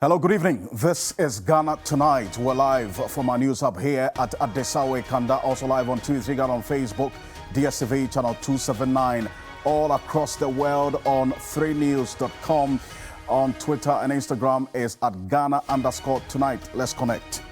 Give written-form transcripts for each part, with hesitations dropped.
Hello, good evening. This is Ghana Tonight. We're live from our news hub here at Adesawe Kanda, also live on 2 Ghana on Facebook, DSTV channel 279, all across the world on 3news.com. On Twitter and Instagram is at Ghana_tonight. Let's connect.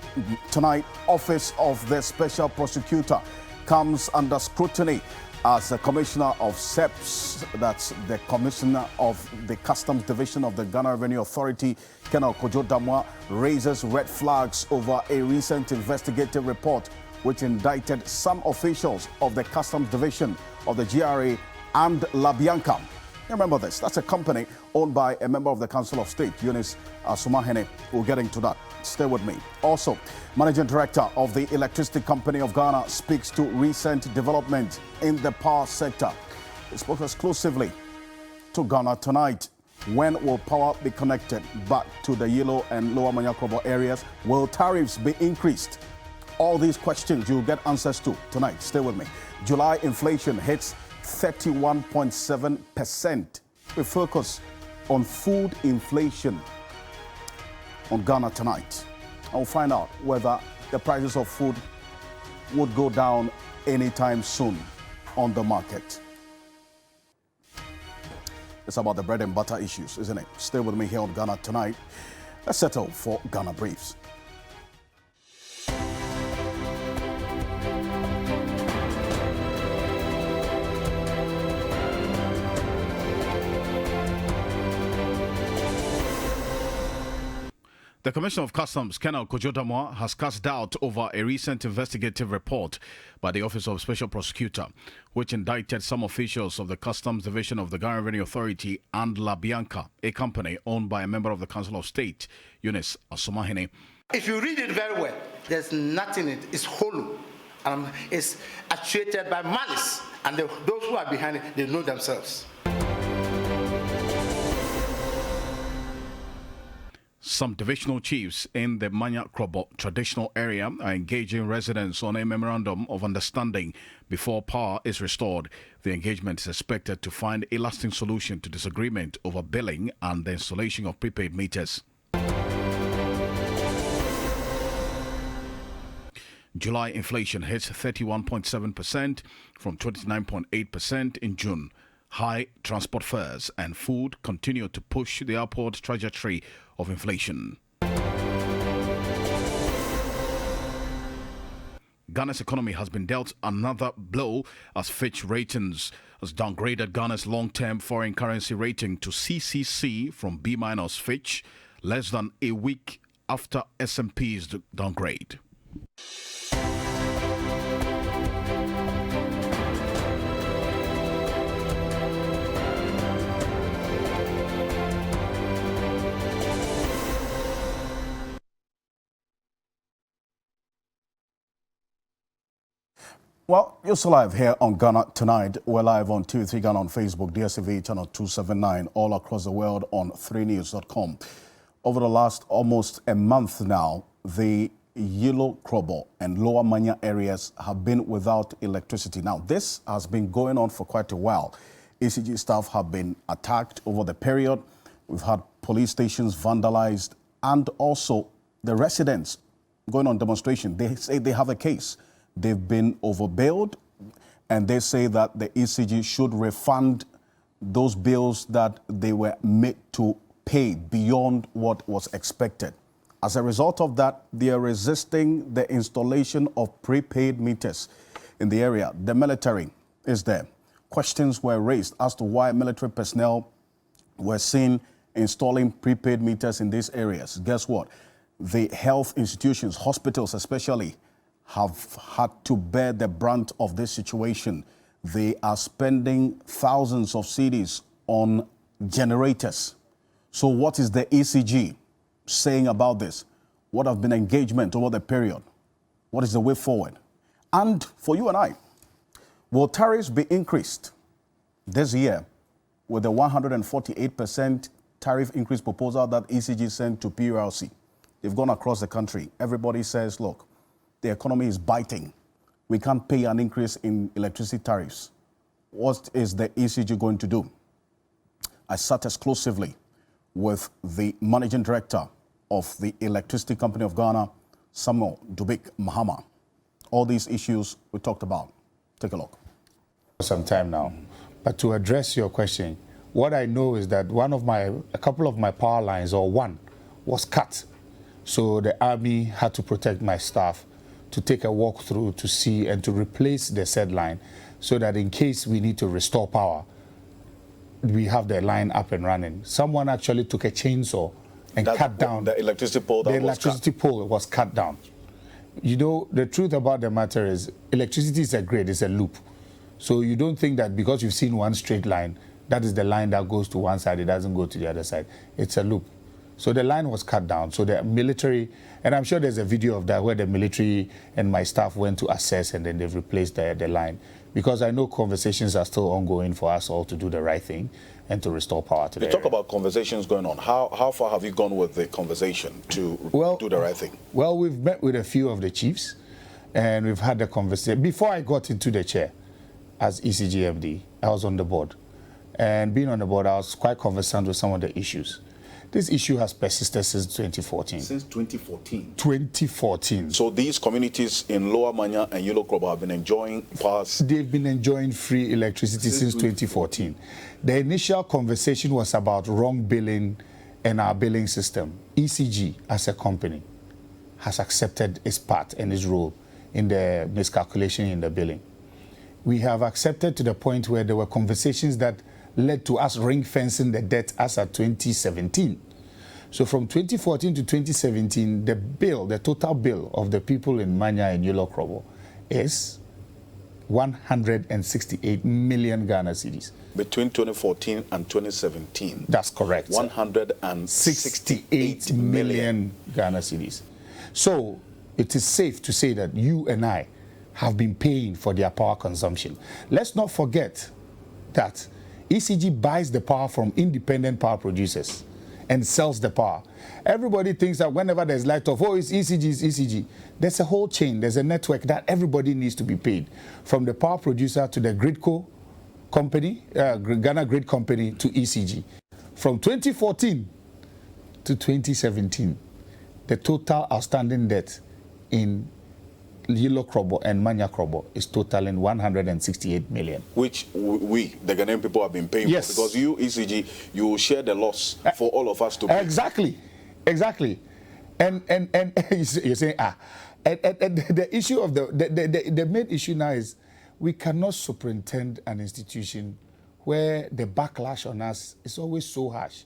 Tonight, Office of the Special Prosecutor comes under scrutiny as the Commissioner of SEPS, that's the Commissioner of the Customs Division of the Ghana Revenue Authority, Colonel Kojo Damwa, raises red flags over a recent investigative report which indicted some officials of the Customs Division of the GRA and La Bianca. Remember this, that's a company owned by a member of the Council of State, Eunice Asumahene. We'll get into that. Stay with me. Also, Managing Director of the Electricity Company of Ghana speaks to recent development in the power sector. He spoke exclusively to Ghana Tonight. When will power be connected back to the Yilo and Lower Krobo areas? Will tariffs be increased? All these questions you'll get answers to tonight. Stay with me. July inflation hits 31.7%. We focus on food inflation on Ghana Tonight. I'll find out whether the prices of food would go down anytime soon on the market. It's about the bread and butter issues, isn't it? Stay with me here on Ghana Tonight. Let's settle for Ghana Briefs. The Commissioner of Customs, Colonel Kojo Damwa, has cast doubt over a recent investigative report by the Office of Special Prosecutor, which indicted some officials of the Customs Division of the Ghana Revenue Authority and La Bianca, a company owned by a member of the Council of State, Eunice Asumahene. If you read it very well, there's nothing in it. It's hollow. It's actuated by malice. And those who are behind it, they know themselves. Some divisional chiefs in the Yilo Krobo traditional area are engaging residents on a memorandum of understanding before power is restored. The engagement is expected to find a lasting solution to disagreement over billing and the installation of prepaid meters. July inflation hits 31.7% from 29.8% in June. High transport fares and food continue to push the upward trajectory of inflation. Ghana's economy has been dealt another blow as Fitch Ratings has downgraded Ghana's long-term foreign currency rating to CCC from B- Fitch less than a week after S&P's downgrade. Well, you're still live here on Ghana Tonight. We're live on 2 Ghana on Facebook, DSTV channel 279, all across the world on 3news.com. Over the last almost a month now, the Yilo Krobo and Lower Manya areas have been without electricity. Now, this has been going on for quite a while. ECG staff have been attacked over the period. We've had police stations vandalized and also the residents going on demonstration. They say they have a case. They've been overbilled, and they say that the ECG should refund those bills that they were made to pay beyond what was expected. As a result of that, they are resisting the installation of prepaid meters in the area. The military is there. Questions were raised as to why military personnel were seen installing prepaid meters in these areas. Guess what? The health institutions, hospitals especially, have had to bear the brunt of this situation. They are spending thousands of cedis on generators. So what is the ECG saying about this? What have been engagement over the period? What is the way forward? And for you and I, will tariffs be increased this year with the 148% tariff increase proposal that ECG sent to PULC? They've gone across the country. Everybody says, look, the economy is biting. We can't pay an increase in electricity tariffs. What is the ECG going to do? I sat exclusively with the Managing Director of the Electricity Company of Ghana, Samuel Dubik Mahama. All these issues we talked about. Take a look. Some time now, but to address your question, what I know is that a couple of my power lines, or one, was cut. So the army had to protect my staff to take a walk through to see and to replace the said line, so that in case we need to restore power, we have the line up and running. Someone actually took a chainsaw and cut down the electricity pole. The electricity pole was cut down. You know, the truth about the matter is electricity is a grid, it's a loop. So you don't think that because you've seen one straight line, that is the line that goes to one side, it doesn't go to the other side. It's a loop. So the line was cut down. So the military, and I'm sure there's a video of that where the military and my staff went to assess and then they've replaced the line. Because I know conversations are still ongoing for us all to do the right thing and to restore power to the You talk about conversations going on. How far have you gone with the conversation to do the right thing? Well, we've met with a few of the chiefs and we've had the conversation. Before I got into the chair as ECG MD, I was on the board. And being on the board, I was quite conversant with some of the issues. This issue has persisted since 2014. Since 2014? 2014. So these communities in Lower Manya and Yilo Krobo have been enjoying powers? They've been enjoying free electricity since 2014. The initial conversation was about wrong billing and our billing system. ECG, as a company, has accepted its part and its role in the miscalculation in the billing. We have accepted to the point where there were conversations that led to us ring-fencing the debt as at 2017. So from 2014 to 2017, the total bill of the people in Manya and Yilo Krobo is 168 million Ghana cedis. Between 2014 and 2017? That's correct. 168 million Ghana cedis. So it is safe to say that you and I have been paying for their power consumption. Let's not forget that ECG buys the power from independent power producers and sells the power. Everybody thinks that whenever there's light off, oh, it's ECG, it's ECG. There's a whole chain, there's a network that everybody needs to be paid. From the power producer to the gridco company, Ghana Grid Company, to ECG. From 2014 to 2017, the total outstanding debt in Yilo Krobo and Manya Krobo is totaling 168 million. Which we, the Ghanaian people, have been paying yes. for. Because you, ECG, you share the loss for all of us to pay. Exactly. And you're saying, and the issue of the main issue now is we cannot superintend an institution where the backlash on us is always so harsh,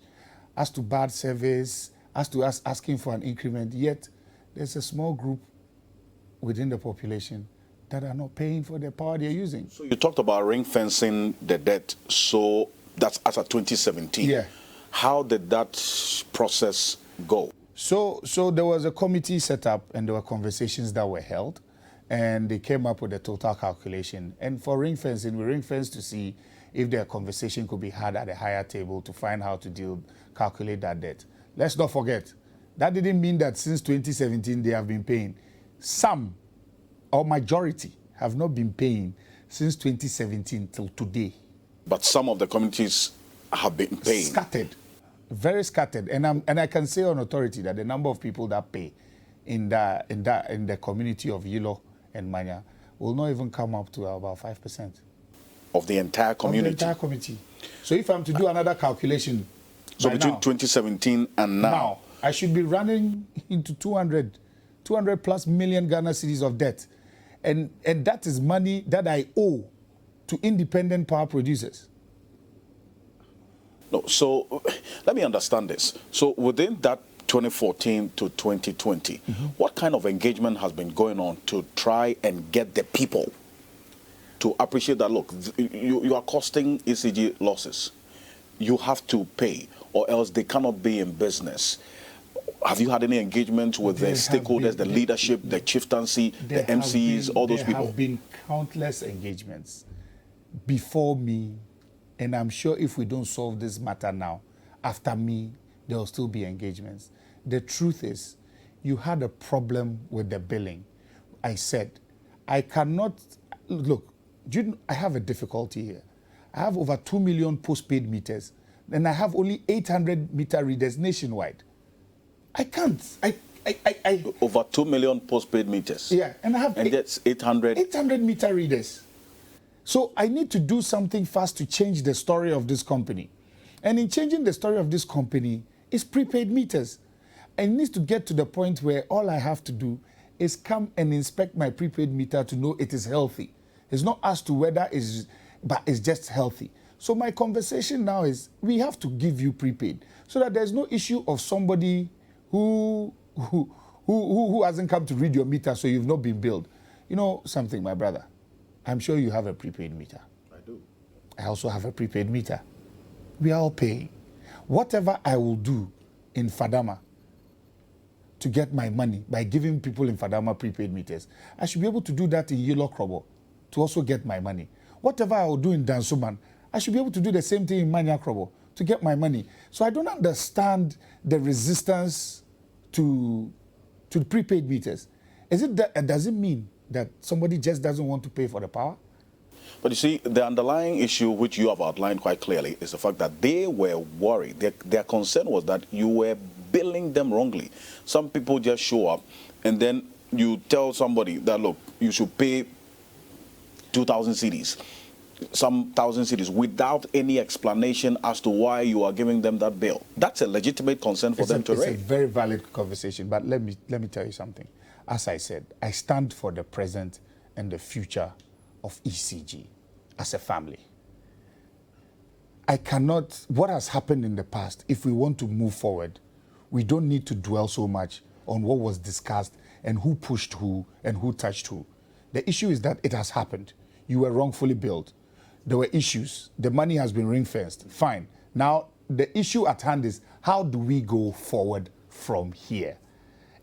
as to bad service, as to us asking for an increment, yet there's a small group within the population that are not paying for the power they're using. So you talked about ring fencing the debt, so that's as of 2017. Yeah. How did that process go? So there was a committee set up and there were conversations that were held and they came up with a total calculation. And for ring fencing, we ring fenced to see if their conversation could be had at a higher table to find how to calculate that debt. Let's not forget, that didn't mean that since 2017 they have been paying. Some, or majority, have not been paying since 2017 till today. But some of the communities have been paying. Scattered, very scattered. And I can say on authority that the number of people that pay in the community of Yilo and Manya will not even come up to about 5%. Of the entire community? Of the entire community. So if I'm to do another calculation, so between 2017 and now, I should be running into 200 plus million Ghana cedis of debt. And that is money that I owe to independent power producers. No, so let me understand this. So within that 2014 to 2020, what kind of engagement has been going on to try and get the people to appreciate that, look, you are costing ECG losses. You have to pay, or else they cannot be in business. Have you had any engagement with the stakeholders, the leadership, the chieftaincy, the MCs, all those people? There have been countless engagements before me, and I'm sure if we don't solve this matter now, after me, there will still be engagements. The truth is, you had a problem with the billing. I said, I cannot, look, I have a difficulty here. I have over 2 million postpaid meters, and I have only 800 meter readers nationwide. I can't. Over 2 million postpaid meters. Yeah, and I have that's 800 meter readers. So I need to do something fast to change the story of this company. And in changing the story of this company is prepaid meters. I need to get to the point where all I have to do is come and inspect my prepaid meter to know it is healthy. It's not as to whether it's, but it's just healthy. So my conversation now is we have to give you prepaid so that there's no issue of somebody who hasn't come to read your meter, so you've not been billed. You know something, my brother? I'm sure you have a prepaid meter. I do. I also have a prepaid meter. We are all paying. Whatever I will do in Fadama to get my money by giving people in Fadama prepaid meters, I should be able to do that in Yilo Krobo to also get my money. Whatever I will do in Dansuman, I should be able to do the same thing in Manya Krobo to get my money. So I don't understand the resistance to prepaid meters. Is it that, does it mean that somebody just doesn't want to pay for the power? But you see, the underlying issue, which you have outlined quite clearly, is the fact that they were worried. Their concern was that you were billing them wrongly. Some people just show up, and then you tell somebody that, look, you should pay 2,000 cedis, some 1,000 cedis, without any explanation as to why you are giving them that bill. That's a legitimate concern for them to raise. It's a very valid conversation, but let me tell you something. As I said, I stand for the present and the future of ECG as a family. I cannot, what has happened in the past, if we want to move forward, we don't need to dwell so much on what was discussed and who pushed who and who touched who. The issue is that it has happened. You were wrongfully billed. There were issues. The money has been ring-fenced. Fine. Now, the issue at hand is how do we go forward from here?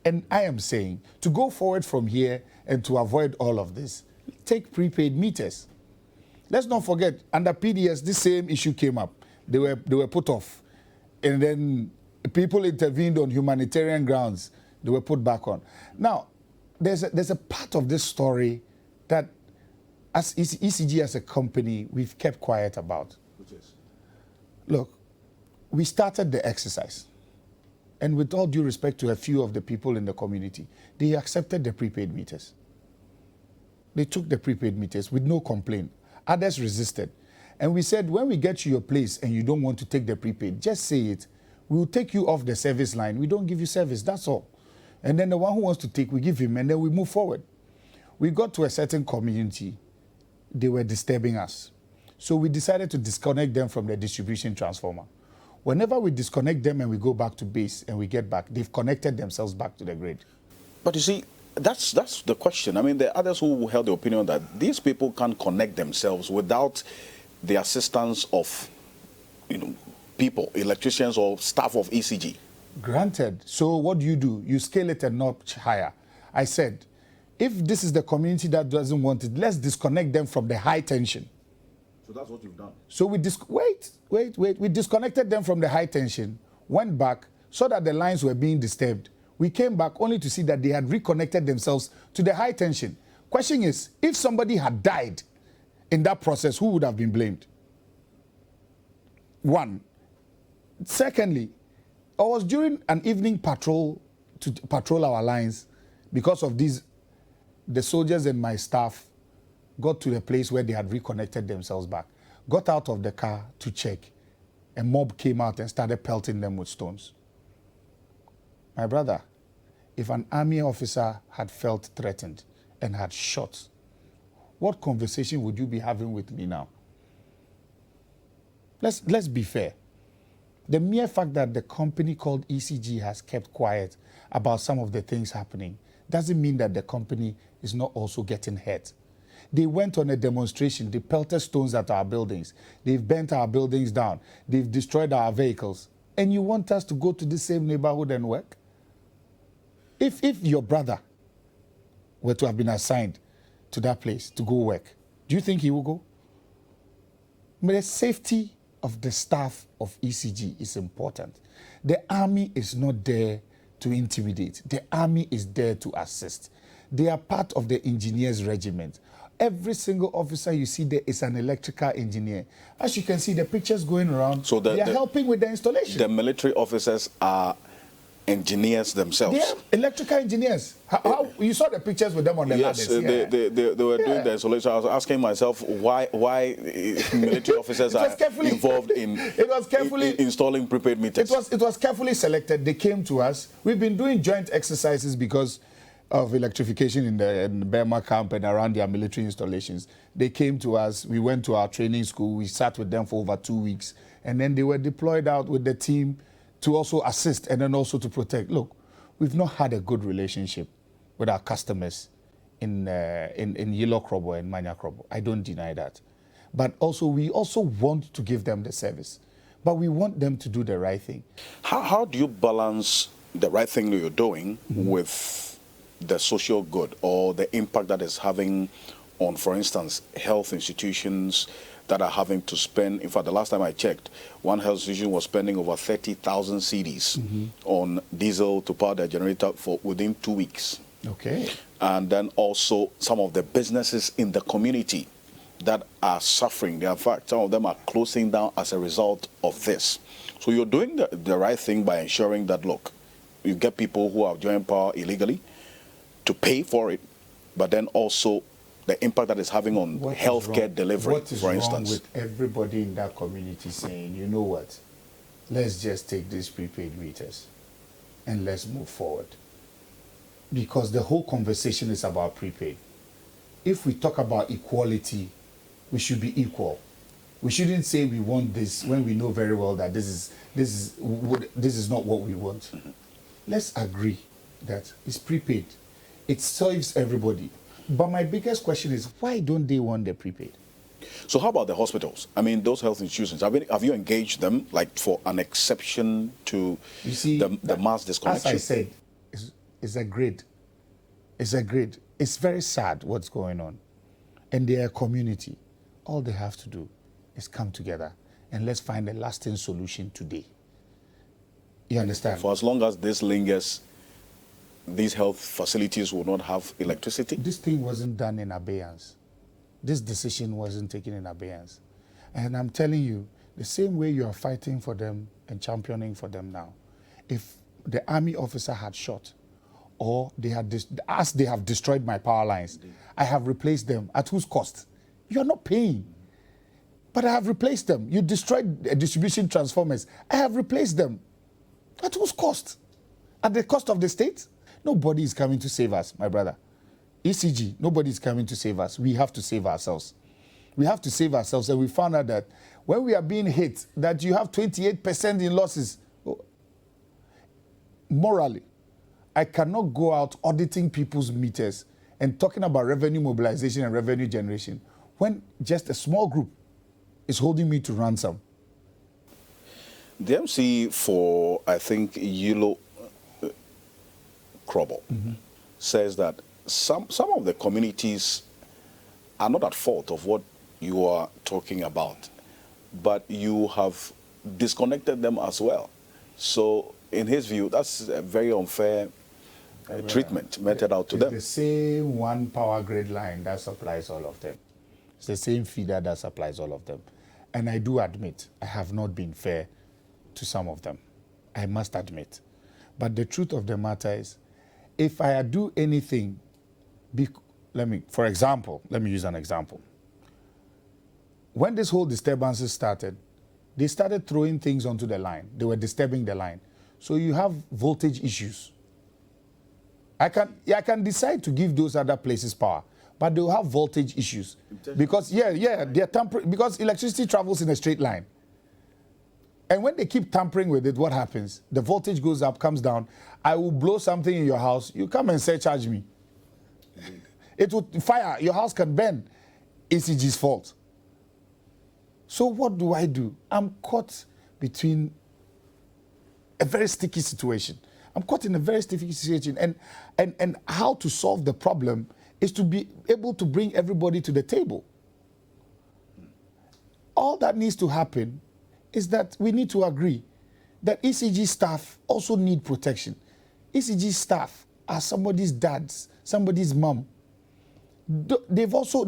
And I am saying to go forward from here and to avoid all of this, take prepaid meters. Let's not forget, under PDS, this same issue came up. They were put off. And then people intervened on humanitarian grounds. They were put back on. Now, there's a part of this story that as ECG as a company, we've kept quiet about. Which is? Look, we started the exercise. And with all due respect to a few of the people in the community, they accepted the prepaid meters. They took the prepaid meters with no complaint. Others resisted. And we said, when we get to your place and you don't want to take the prepaid, just say it. We will take you off the service line. We don't give you service, that's all. And then the one who wants to take, we give him, and then we move forward. We got to a certain community. They were disturbing us. So we decided to disconnect them from the distribution transformer. Whenever we disconnect them and we go back to base and we get back, they've connected themselves back to the grid. But you see, that's the question. I mean, there are others who held the opinion that these people can't connect themselves without the assistance of, people, electricians or staff of ECG. Granted. So what do? You scale it a notch higher. I said, if this is the community that doesn't want it, let's disconnect them from the high tension. So that's what you've done. So we We disconnected them from the high tension, went back, saw that the lines were being disturbed. We came back only to see that they had reconnected themselves to the high tension. Question is, if somebody had died in that process, who would have been blamed? One. Secondly, I was during an evening patrol to patrol our lines because of these. The soldiers and my staff got to the place where they had reconnected themselves back, got out of the car to check. A mob came out and started pelting them with stones. My brother, if an army officer had felt threatened and had shot, what conversation would you be having with me now? Let's be fair. The mere fact that the company called ECG has kept quiet about some of the things happening doesn't mean that the company is not also getting hurt. They went on a demonstration. They pelted stones at our buildings. They've burnt our buildings down. They've destroyed our vehicles. And you want us to go to the same neighborhood and work? If your brother were to have been assigned to that place to go work, do you think he will go? But the safety of the staff of ECG is important. The army is not there to intimidate. The army is there to assist. They are part of the engineers regiment. Every single officer you see there is an electrical engineer. As you can see, the pictures going around, so they are helping with the installation. The military officers are engineers themselves. They are electrical engineers. How you saw the pictures with them on the Yes, ladders? they were doing the isolation. I was asking myself why military officers are involved in installing prepaid meters. It was carefully selected. They came to us. We've been doing joint exercises because of electrification in the Burma camp and around their military installations. They came to us. We went to our training school. We sat with them for over 2 weeks. And then they were deployed out with the team to also assist and then also to protect. Look, we've not had a good relationship with our customers in Yilo Krobo and Manya Krobo. I don't deny that. But also, we also want to give them the service. But we want them to do the right thing. How do you balance the right thing that you're doing with the social good or the impact that is having on, for instance, health institutions that are having to spend? In fact, the last time I checked, one health institution was spending over 30,000 cedis on diesel to power their generator for within 2 weeks. Okay. And then also some of the businesses in the community that are suffering. In fact, some of them are closing down as a result of this. So you're doing the right thing by ensuring that, look, you get people who have joined power illegally to pay for it, but then also the impact that is having on healthcare delivery, for instance. What is wrong with everybody in that community saying, you know what, let's just take these prepaid meters and let's move forward? Because the whole conversation is about prepaid. If we talk about equality, we should be equal. We shouldn't say we want this when we know very well that this is not what we want. Let's agree that it's prepaid. It serves everybody. But my biggest question is, why don't they want the prepaid? So how about the hospitals? I mean, those health institutions, have you engaged them like for an exception to the mass disconnection? As I said, it's a grid. It's a grid. It's very sad what's going on. And they're a community. All they have to do is come together and let's find a lasting solution today. You understand? For as long as this lingers, these health facilities will not have electricity? This thing wasn't done in abeyance. This decision wasn't taken in abeyance. And I'm telling you, the same way you are fighting for them and championing for them now, if the army officer had shot or they had they have destroyed my power lines, I have replaced them. At whose cost? You are not paying. But I have replaced them. You destroyed distribution transformers. I have replaced them. At whose cost? At the cost of the state? Nobody is coming to save us, my brother. ECG, nobody is coming to save us. We have to save ourselves. We have to save ourselves. And we found out that when we are being hit, that you have 28% in losses. Morally, I cannot go out auditing people's meters and talking about revenue mobilization and revenue generation when just a small group is holding me to ransom. The MC for, I think, Yilo Krobo says that some of the communities are not at fault of what you are talking about, but you have disconnected them as well. So in his view, that's a very unfair treatment meted out to them. It's the same one power grid line that supplies all of them. It's the same feeder that supplies all of them. And I do admit, I have not been fair to some of them. I must admit. But the truth of the matter is, if I do anything, for example, let me use an example. When this whole disturbances started, they started throwing things onto the line. They were disturbing the line. So you have voltage issues. I can decide to give those other places power, but they'll have voltage issues. Because, they're tampering, because electricity travels in a straight line. And when they keep tampering with it, what happens? The voltage goes up, comes down. I will blow something in your house. You come and surcharge me. It will fire. Your house can burn. ECG's fault. So what do? I'm caught between a very sticky situation. I'm caught in a very sticky situation. And how to solve the problem is to be able to bring everybody to the table. All that needs to happen is that we need to agree that ECG staff also need protection. ECG staff are somebody's dads, somebody's mom. They've also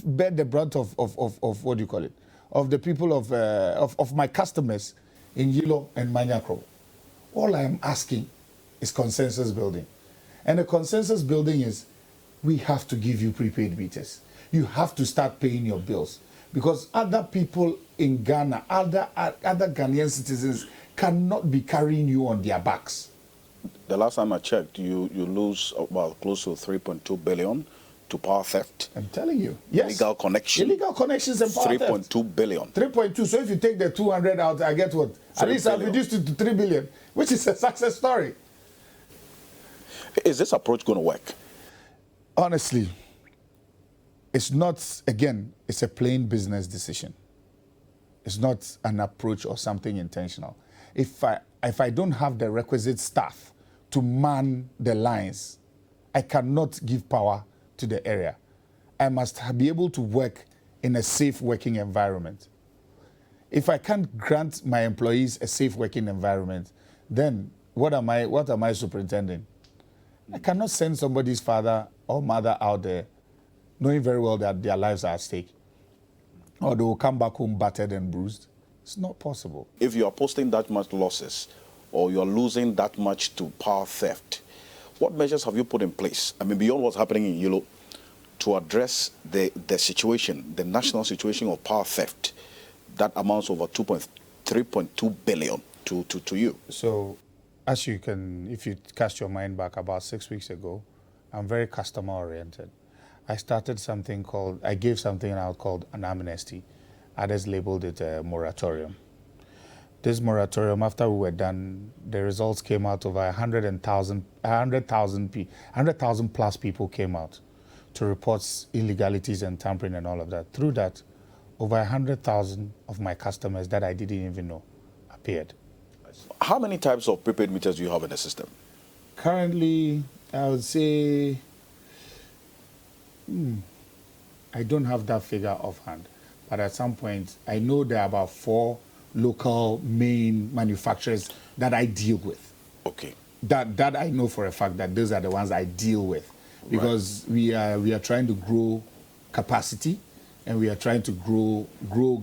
bear the brunt of what do you call it? Of the people of my customers in Yilo and Manya Krobo. All I am asking is consensus building. And the consensus building is, we have to give you prepaid meters. You have to start paying your bills. Because other people in Ghana, other Ghanaian citizens cannot be carrying you on their backs. The last time I checked, you lose about close to 3.2 billion to power theft. I'm telling you. Yes. Illegal connection. Illegal connections and power theft. 3.2 billion. 3.2. So if you take the 200 out, I get what? At least I've reduced it to 3 billion, which is a success story. Is this approach going to work? Honestly, it's not, again, it's a plain business decision. It's not an approach or something intentional. If I don't have the requisite staff to man the lines, I cannot give power to the area. I must be able to work in a safe working environment. If I can't grant my employees a safe working environment, then what am I superintending? I cannot send somebody's father or mother out there knowing very well that their lives are at stake, or they will come back home battered and bruised. It's not possible. If you are posting that much losses, or you are losing that much to power theft, what measures have you put in place? I mean, beyond what's happening in Yilo, to address the situation, the national situation of power theft, that amounts over 3.2 billion to you. So, as you can, if you cast your mind back about 6 weeks ago, I'm very customer oriented. I started something called, I gave something out called an amnesty. Others labeled it a moratorium. This moratorium, after we were done, the results came out over 100,000 plus people came out to report illegalities and tampering and all of that. Through that, over 100,000 of my customers that I didn't even know appeared. How many types of prepaid meters do you have in the system? Currently, I would say, I don't have that figure offhand, but at some point, I know there are about 4 local main manufacturers that I deal with. Okay. That I know for a fact that those are the ones I deal with, because we are trying to grow capacity, and we are trying to grow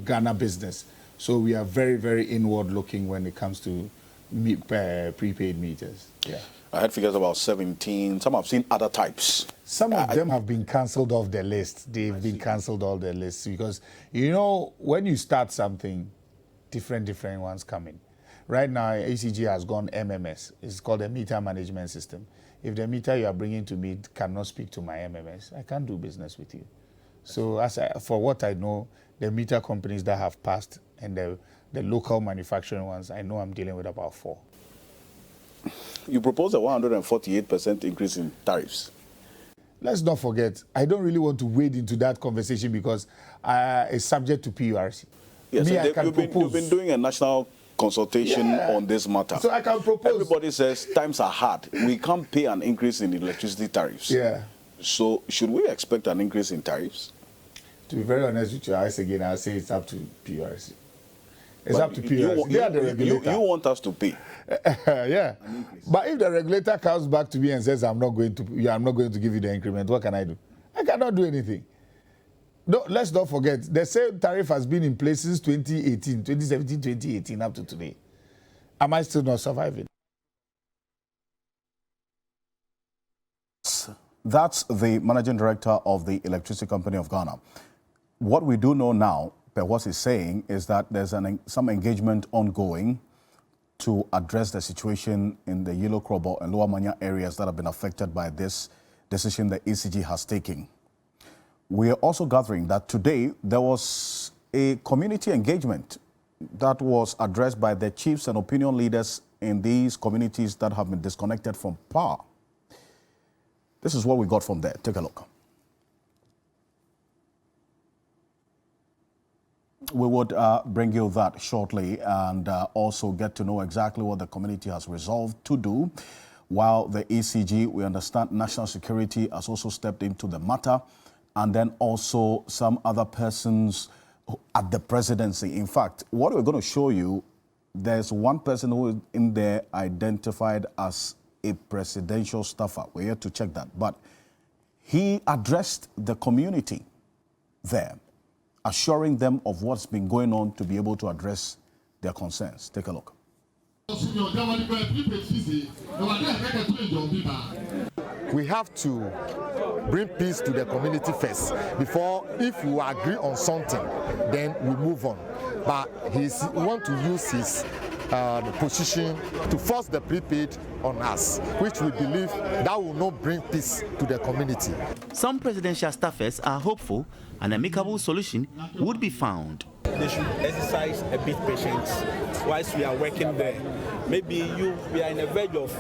Ghana business. So we are very, very inward looking when it comes to prepaid meters. Yeah. I had figures about 17. Some I've seen other types. Some of them have been cancelled off the list. They've been cancelled off the list because, you know, when you start something, different ones come in. Right now, ECG has gone MMS. It's called a meter management system. If the meter you are bringing to me cannot speak to my MMS, I can't do business with you. So for what I know, the meter companies that have passed and the local manufacturing ones, I know I'm dealing with about 4. You proposed a 148% increase in tariffs. Let's not forget, I don't really want to wade into that conversation because it's subject to PURC. Yes, you've been doing a national consultation on this matter. So I can propose. Everybody says times are hard. We can't pay an increase in electricity tariffs. Yeah. So should we expect an increase in tariffs? To be very honest with you, I'll say it's up to PURC. It's up to PURC. They are the regulator. You want us to pay. Yeah. But if the regulator comes back to me and says, I'm not going to give you the increment, what can I do? I cannot do anything. No, let's not forget, the same tariff has been in place since 2018 up to today. Am I still not surviving? That's the managing director of the Electricity Company of Ghana. What we do know now, but what he's saying, is that there's some engagement ongoing to address the situation in the Yilo Krobo and Lower Manya areas that have been affected by this decision the ECG has taken. We are also gathering that today there was a community engagement that was addressed by the chiefs and opinion leaders in these communities that have been disconnected from power. This is what we got from there. Take a look. We would bring you that shortly and also get to know exactly what the community has resolved to do. While the ECG, we understand national security has also stepped into the matter, and then also some other persons at the presidency. In fact, what we're going to show you, there's one person who is in there identified as a presidential staffer. We're here to check that. But he addressed the community there, assuring them of what's been going on to be able to address their concerns. Take a look. We have to bring peace to the community first before, if we agree on something, then we move on. But he want to use his position to force the prepaid on us, which we believe that will not bring peace to the community. Some presidential staffers are hopeful an amicable solution would be found. They should exercise a bit patience whilst we are working there. Maybe we are in the verge of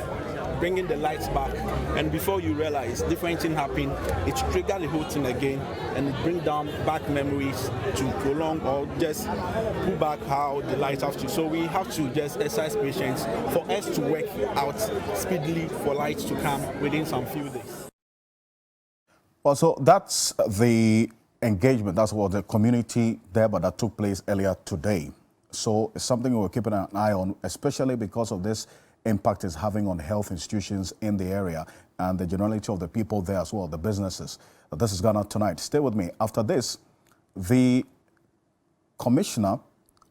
bringing the lights back, and before you realize different thing happen, it trigger the whole thing again, and it bring down back memories to prolong or just pull back how the lights have to. So we have to just exercise patience for us to work out speedily for lights to come within some few days. Well, so that's the engagement, that's what the community there, but that took place earlier today. So it's something we're keeping an eye on, especially because of this impact it's having on health institutions in the area and the generality of the people there as well, the businesses. This is Ghana Tonight. Stay with me. After this, the commissioner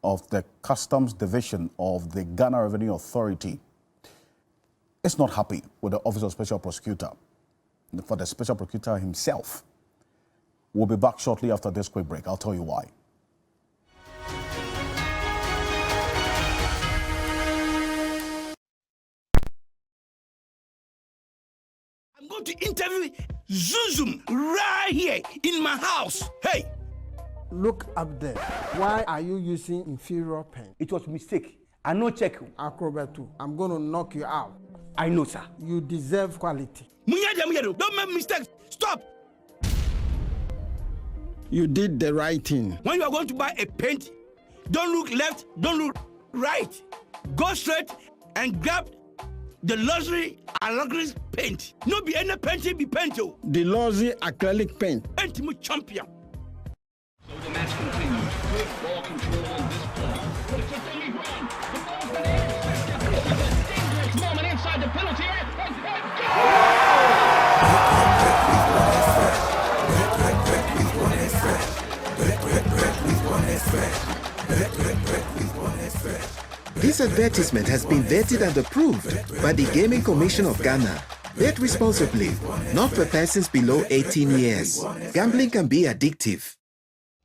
of the Customs Division of the Ghana Revenue Authority is not happy with the Office of Special Prosecutor. For the Special Prosecutor himself. We'll be back shortly after this quick break. I'll tell you why. I'm going to interview Zuzum right here in my house. Hey! Look up there. Why are you using inferior pen? It was a mistake. I no check. Akrobetu, I'm going to knock you out. I know, sir. You deserve quality. Don't make mistakes. Stop! You did the right thing. When you are going to buy a paint, don't look left, don't look right. Go straight and grab the luxury acrylic paint. No be any paint, be paint. The luxury acrylic paint. Paint me champion. So the match continues with ball control on this point. It's a Philly run. The ball's been intercepted. It's a dangerous moment inside the penalty area. This advertisement has been vetted and approved by the Gaming Commission of Ghana. Bet responsibly, not for persons below 18 years. Gambling can be addictive.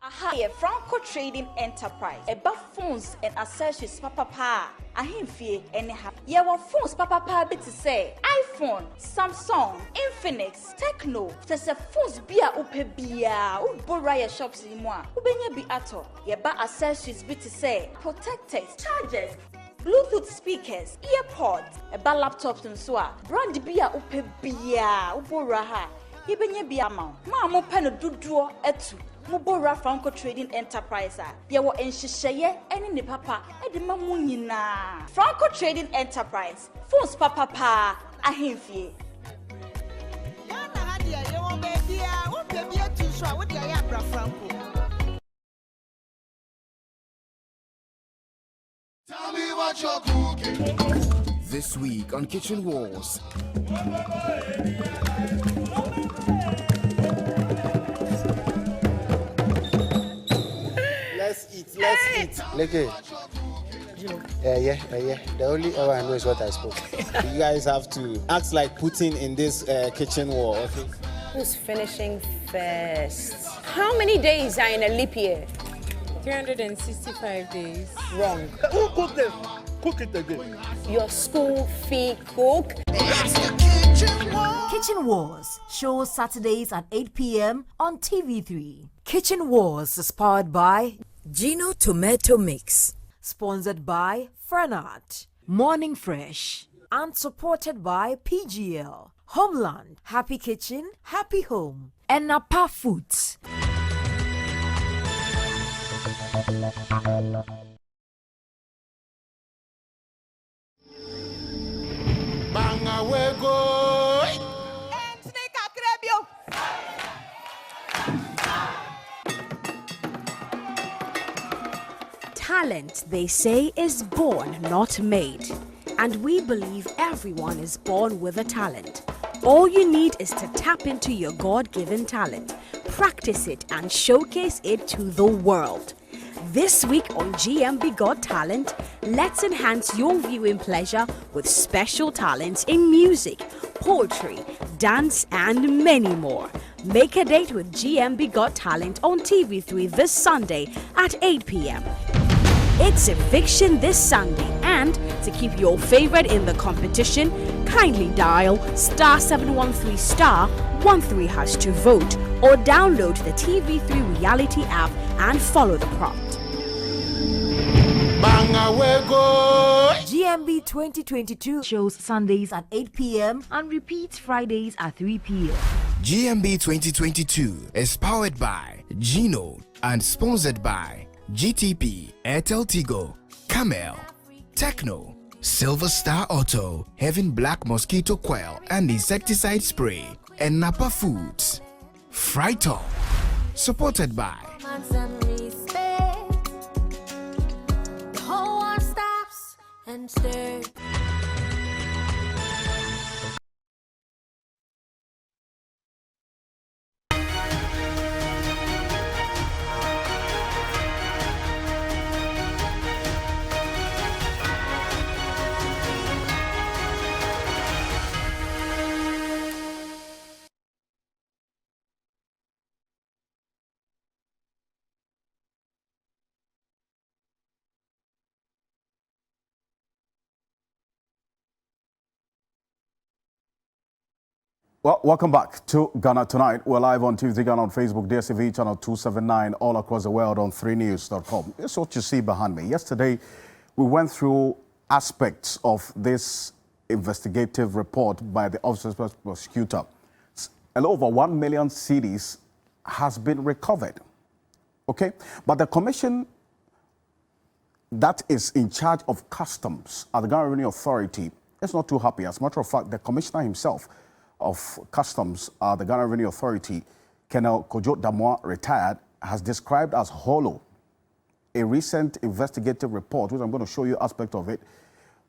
A Franco Trading Enterprise. About phones and accessories, papa. Ahimfie anyhow. Your phones, papa, bit to say iPhone, Samsung, Infinix, Techno. There's a phones beer upe beer. Uboraya shops in moi. Ubenya be ato. Yeba accessories bit to say protectors, chargers, Bluetooth speakers, earpods, about laptops and so on. Brand beer upe beer. Uboraha. Ibenya beer mount. Ma pen duduo etu. Mubora Franco Trading Enterprise. Yawo enshisheye eni ni papa edi mamu nyina. Franco Trading Enterprise. Phones papa ahimfie. Yana hadia yewo bebia, wo bebia tu so a wo dia ya bra Franco. Tell me what you're cooking. This week on Kitchen Wars. Let's eat. Look at yeah. The only hour I know is what I spoke. You guys have to act like Putin in this kitchen war, okay? Who's finishing first? How many days are in a leap year? 365 days. Wrong. Who cooked this? Cook it again. Your school fee cook. It's the Kitchen Wars. Kitchen Wars shows Saturdays at 8 p.m. on TV3. Kitchen Wars is powered by Gino Tomato Mix, sponsored by Frenat, Morning Fresh, and supported by PGL, Homeland, Happy Kitchen, Happy Home, and Napa Foods. Banga we go. Talent, they say, is born, not made. And we believe everyone is born with a talent. All you need is to tap into your God-given talent, practice it, and showcase it to the world. This week on GMB Got Talent, let's enhance your viewing pleasure with special talents in music, poetry, dance, and many more. Make a date with GMB Got Talent on TV3 this Sunday at 8 p.m. It's eviction this Sunday, and to keep your favorite in the competition, kindly dial *713*13# to vote or download the TV3 reality app and follow the prompt. GMB 2022 shows Sundays at 8 p.m. and repeats Fridays at 3 p.m. GMB 2022 is powered by Gino and sponsored by GTP, Airtel Tigo, Camel, Techno, Silver Star Auto, Heaven Black Mosquito Coil and Insecticide Spray, and Napa Foods. Frighton, supported by The whole world stops and stares. Well, welcome back to Ghana Tonight. We're live on TV Ghana on Facebook, DSTV channel 279, all across the world on 3news.com. This is what you see behind me. Yesterday, we went through aspects of this investigative report by the Office of Special Prosecutor. A little over 1 million cedis has been recovered. Okay? But the commission that is in charge of customs at the Ghana Revenue Authority is not too happy. As a matter of fact, the commissioner himself of Customs, the Ghana Revenue Authority, Colonel Kojo Damoa, retired, has described as hollow a recent investigative report, which I'm going to show you aspect of it,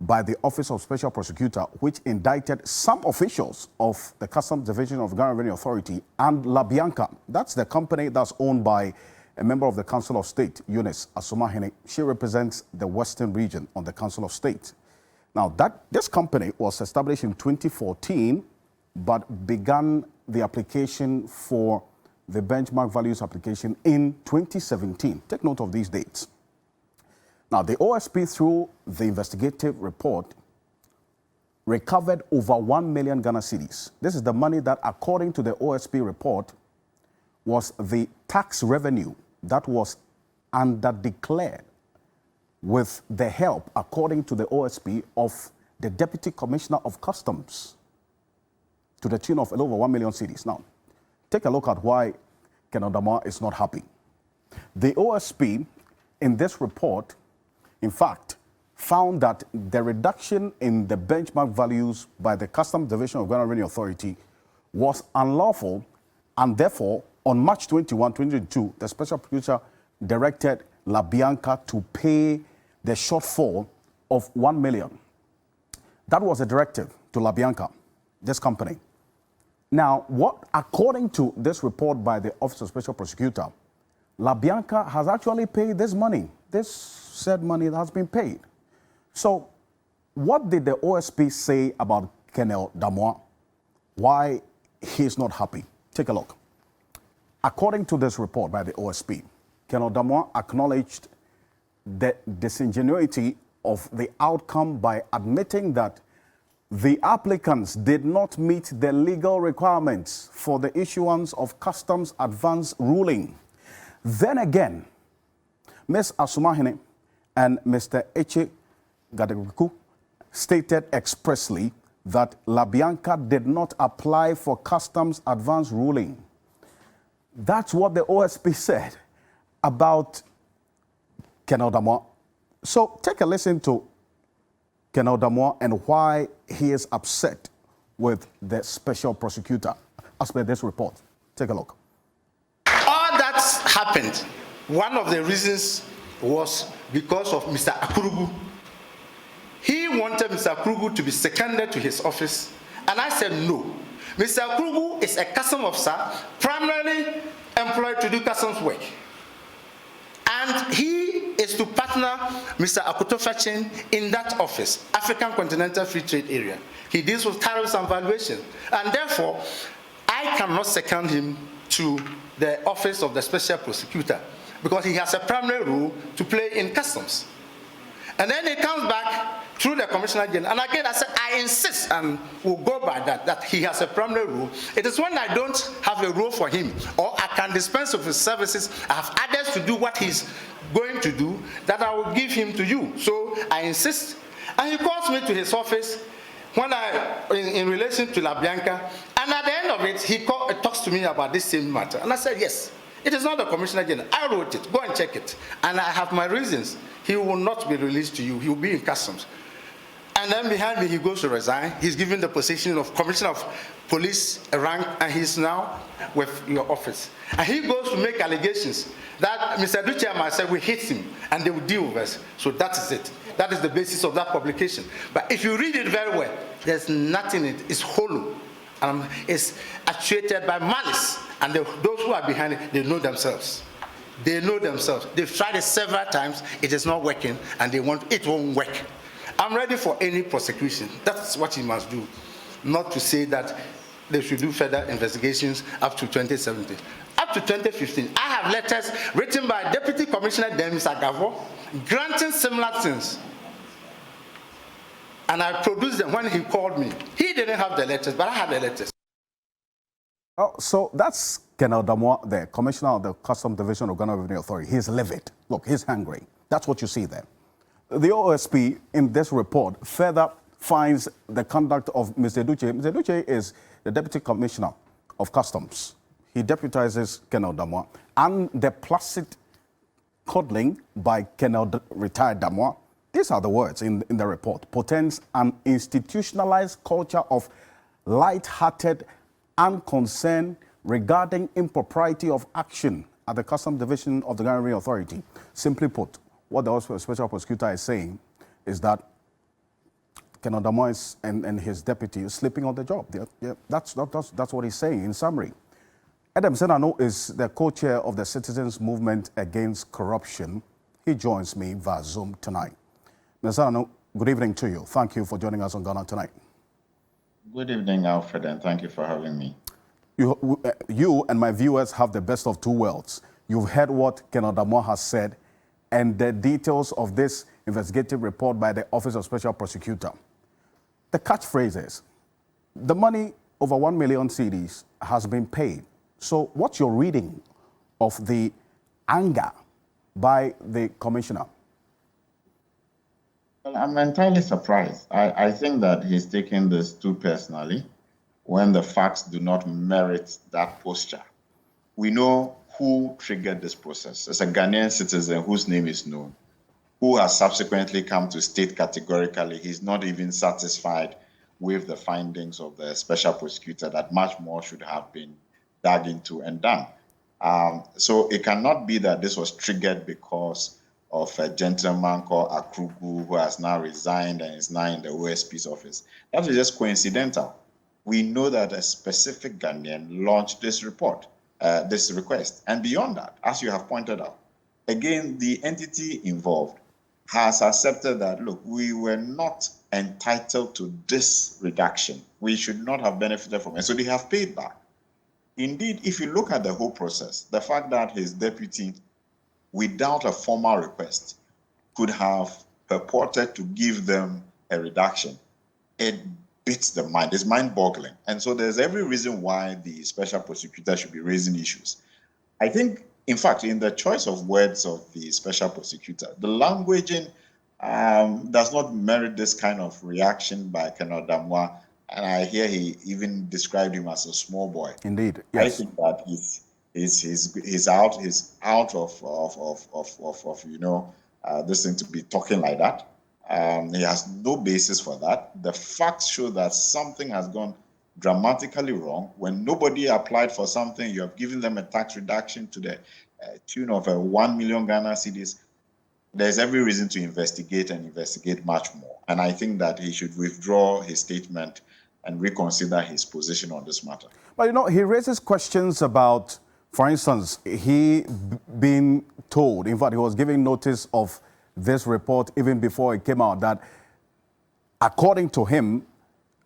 by the Office of Special Prosecutor, which indicted some officials of the Customs Division of the Ghana Revenue Authority and La Bianca. That's the company that's owned by a member of the Council of State, Eunice Asumahene. She represents the Western region on the Council of State. Now, this company was established in 2014, but began the application for the benchmark values application in 2017. Take note of these dates. Now, the OSP, through the investigative report, recovered over 1 million Ghana cedis. This is the money that, according to the OSP report, was the tax revenue that was underdeclared with the help, according to the OSP, of the Deputy Commissioner of Customs, to the tune of a little over 1 million cedis. Now, take a look at why Colonel Damoa is not happy. The OSP, in this report, in fact, found that the reduction in the benchmark values by the Customs Division of Ghana Revenue Authority was unlawful, and therefore, on March 21, 2022, the Special Prosecutor directed La Bianca to pay the shortfall of 1 million. That was a directive to La Bianca, this company. Now, according to this report by the Office of Special Prosecutor, La Bianca has actually paid this money. This said money has been paid. So, what did the OSP say about Colonel Damoa? Why he's not happy? Take a look. According to this report by the OSP, Colonel Damoa acknowledged the disingenuity of the outcome by admitting that the applicants did not meet the legal requirements for the issuance of customs advance ruling. Then again, Ms. Asumahene and Mr. Eche Gadeguku stated expressly that La Bianca did not apply for customs advance ruling. That's what the OSP said about Colonel Damoa. So take a listen to Colonel Damoa and why he is upset with the special prosecutor as per this report. Take a look. All that happened, one of the reasons was because of Mr. Akurugu. He wanted Mr. Akurugu to be seconded to his office, and I said no. Mr. Akurugu is a customs officer, primarily employed to do customs work. And he partner, Mr. Akutofachin, in that office, African Continental Free Trade Area. He deals with tariffs and valuation. And therefore, I cannot second him to the office of the special prosecutor because he has a primary role to play in customs. And then he comes back through the Commissioner General. And again, I said, I insist, and we'll go by that he has a primary role. It is when I don't have a role for him, or I can dispense with his services, I have others to do what he's going to do, that I will give him to you. So I insist. And he calls me to his office when in relation to La Bianca, and at the end of it, he talks to me about this same matter. And I said, yes, it is not the Commissioner General. I wrote it. Go and check it. And I have my reasons. He will not be released to you. He will be in customs. And then behind me, he goes to resign. He's given the position of Commissioner of Police a rank, and he's now with your office. And he goes to make allegations that Mr. Duce and myself, we hit him, and they will deal with us. So that is it. That is the basis of that publication. But if you read it very well, there's nothing in it. It's hollow. It's actuated by malice. And those who are behind it, they know themselves. They know themselves. They've tried it several times. It is not working, and it won't work. I'm ready for any prosecution. That's what he must do. Not to say that they should do further investigations up to 2017. Up to 2015, I have letters written by Deputy Commissioner Demis Agavo granting similar things. And I produced them when he called me. He didn't have the letters, but I had the letters. Oh, so that's Colonel Damoah, the Commissioner of the Customs Division of Ghana Revenue Authority. He's livid. Look, he's hungry. That's what you see there. The OSP in this report further finds the conduct of Mr. Duce. Mr. Duce is the Deputy Commissioner of Customs. He deputizes Colonel Damoah, and the placid coddling by Colonel retired Damoah, these are the words in the report, portends an institutionalized culture of light-hearted unconcern regarding impropriety of action at the Customs Division of the Ghana Revenue Authority. Simply put, what the special prosecutor is saying is that Colonel Damoah and his deputy is sleeping on the job. That's what he's saying in summary. Adam Senano is the co-chair of the Citizens Movement Against Corruption. He joins me via Zoom tonight. Mr. Senano, good evening to you. Thank you for joining us on Ghana Tonight. Good evening, Alfred, and thank you for having me. You and my viewers have the best of two worlds. You've heard what Colonel Damoah has said and the details of this investigative report by the Office of Special Prosecutor. The catchphrase is, the money over 1 million cedis has been paid. So what's your reading of the anger by the commissioner? Well, I'm entirely surprised. I think that he's taking this too personally when the facts do not merit that posture. We know who triggered this process. It's a Ghanaian citizen whose name is known, who has subsequently come to state categorically he's not even satisfied with the findings of the special prosecutor, that much more should have been dug into and done. So it cannot be that this was triggered because of a gentleman called Akrugu who has now resigned and is now in the OSP's office. That is just coincidental. We know that a specific Ghanaian launched this report, this request. And beyond that, as you have pointed out, again, the entity involved has accepted that, look, we were not entitled to this reduction. We should not have benefited from it. So they have paid back. Indeed, if you look at the whole process, the fact that his deputy, without a formal request, could have purported to give them a reduction, it beats the mind. It's mind-boggling. And so there's every reason why the special prosecutor should be raising issues. I think, in fact, in the choice of words of the special prosecutor, the languaging does not merit this kind of reaction by Colonel Damoah. And I hear he even described him as a small boy. Indeed, yes. I think that he's out of this thing to be talking like that. He has no basis for that. The facts show that something has gone dramatically wrong. When nobody applied for something, you have given them a tax reduction to the tune of 1 million Ghana cedis. There's every reason to investigate and investigate much more. And I think that he should withdraw his statement and reconsider his position on this matter. But he raises questions about, for instance, he being told, in fact, he was giving notice of this report even before it came out that, according to him,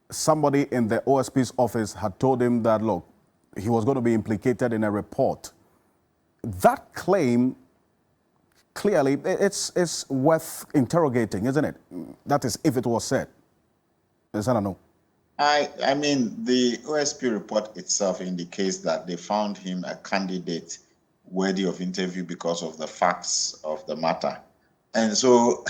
somebody in the OSP's office had told him that, look, he was going to be implicated in a report. That claim, clearly, it's worth interrogating, isn't it? That is, if it was said. Yes, I don't know. I mean, the OSP report itself indicates that they found him a candidate worthy of interview because of the facts of the matter. And so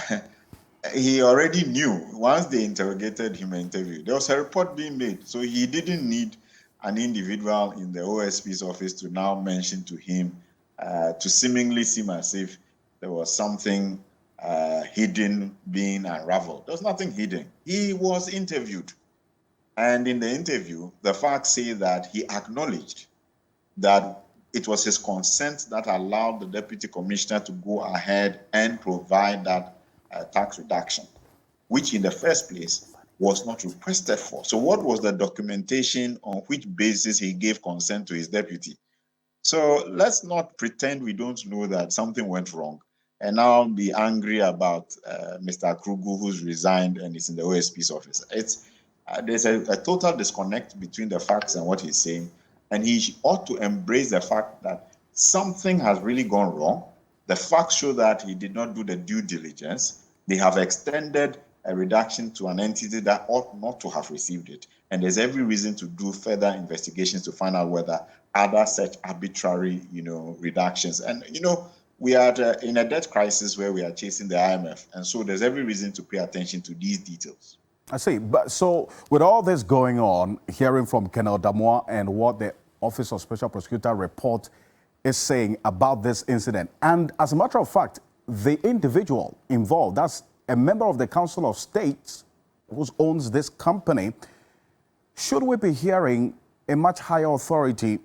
he already knew, once they interrogated him and interviewed, there was a report being made. So he didn't need an individual in the OSP's office to now mention to him to seemingly seem as if there was something hidden being unraveled. There was nothing hidden. He was interviewed. And in the interview, the facts say that he acknowledged that it was his consent that allowed the deputy commissioner to go ahead and provide that tax reduction, which in the first place was not requested for. So what was the documentation on which basis he gave consent to his deputy? So let's not pretend we don't know that something went wrong and now be angry about Mr. Krobo, who's resigned and is in the OSP's office. There's a total disconnect between the facts and what he's saying, and he ought to embrace the fact that something has really gone wrong. The facts show that he did not do the due diligence. They have extended a reduction to an entity that ought not to have received it. And there's every reason to do further investigations to find out whether other such arbitrary, reductions. And, we are in a debt crisis where we are chasing the IMF. And so there's every reason to pay attention to these details. I see. But so with all this going on, hearing from Colonel Damoah and what the Office of Special Prosecutor report is saying about this incident, and as a matter of fact, the individual involved, that's a member of the Council of State who owns this company, should we be hearing a much higher authority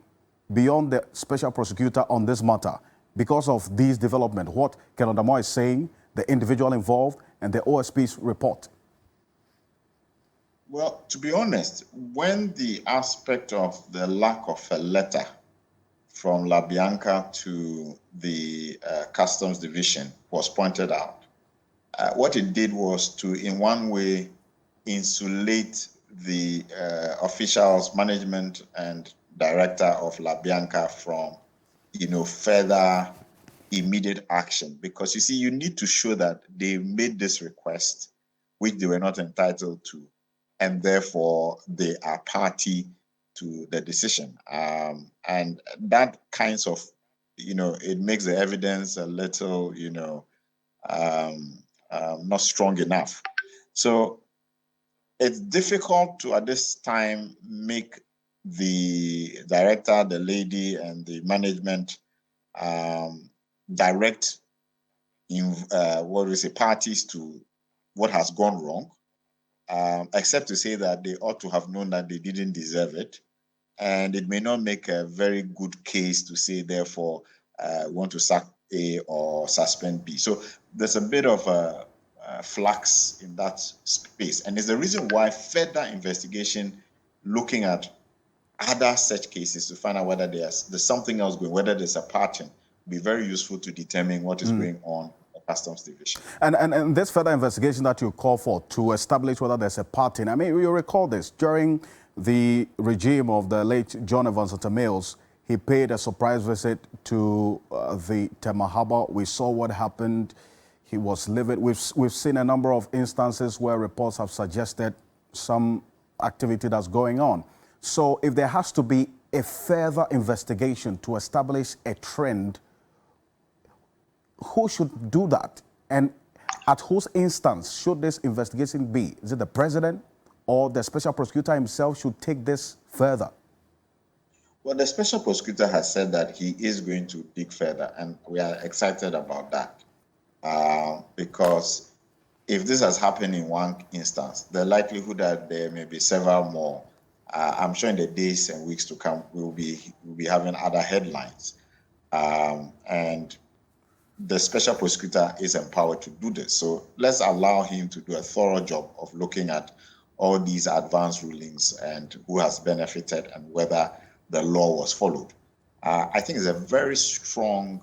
beyond the Special Prosecutor on this matter because of these developments? What Colonel Damoah is saying, the individual involved, and the OSP's report? Well, to be honest, when the aspect of the lack of a letter from La Bianca to the Customs Division was pointed out, what it did was to, in one way, insulate the officials, management, and director of La Bianca from, further immediate action. Because, you see, you need to show that they made this request, which they were not entitled to, and therefore they are party to the decision. And that kinds of, it makes the evidence a little, not strong enough. So it's difficult to, at this time, make the director, the lady, and the management direct parties to what has gone wrong. Except to say that they ought to have known that they didn't deserve it. And it may not make a very good case to say, therefore, want to sack A or suspend B. So there's a bit of a flux in that space. And it's the reason why further investigation looking at other such cases to find out whether there's something else going, whether there's a pattern, will be very useful to determine what is going on. Customs Division. And this further investigation that you call for to establish whether there's a pattern, I mean, you recall this, during the regime of the late John Evans Mills, he paid a surprise visit to the Tema Harbor. We saw what happened. He was livid. We've seen a number of instances where reports have suggested some activity that's going on. So if there has to be a further investigation to establish a trend, who should do that? And at whose instance should this investigation be? Is it the president or the special prosecutor himself should take this further? Well, the special prosecutor has said that he is going to dig further, and we are excited about that. Because if this has happened in one instance, the likelihood that there may be several more, I'm sure in the days and weeks to come, we'll be having other headlines. And the special prosecutor is empowered to do this. So let's allow him to do a thorough job of looking at all these advanced rulings and who has benefited and whether the law was followed. I think it's a very strong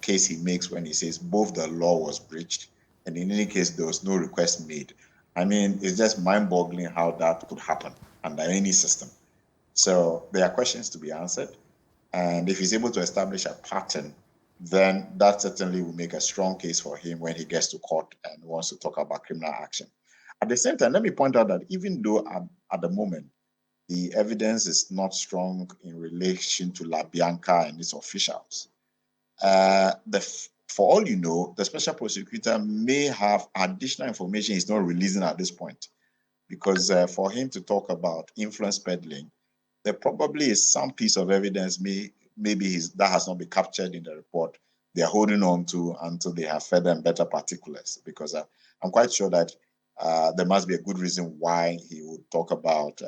case he makes when he says both the law was breached and in any case there was no request made. I mean, it's just mind-boggling how that could happen under any system. So there are questions to be answered. And if he's able to establish a pattern, then that certainly will make a strong case for him when he gets to court and wants to talk about criminal action. At the same time, let me point out that even though at the moment, the evidence is not strong in relation to La Bianca and its officials, for all you know, the special prosecutor may have additional information he's not releasing at this point. Because for him to talk about influence peddling, there probably is some piece of evidence that has not been captured in the report they're holding on to until they have further and better particulars. Because I'm quite sure that there must be a good reason why he would talk about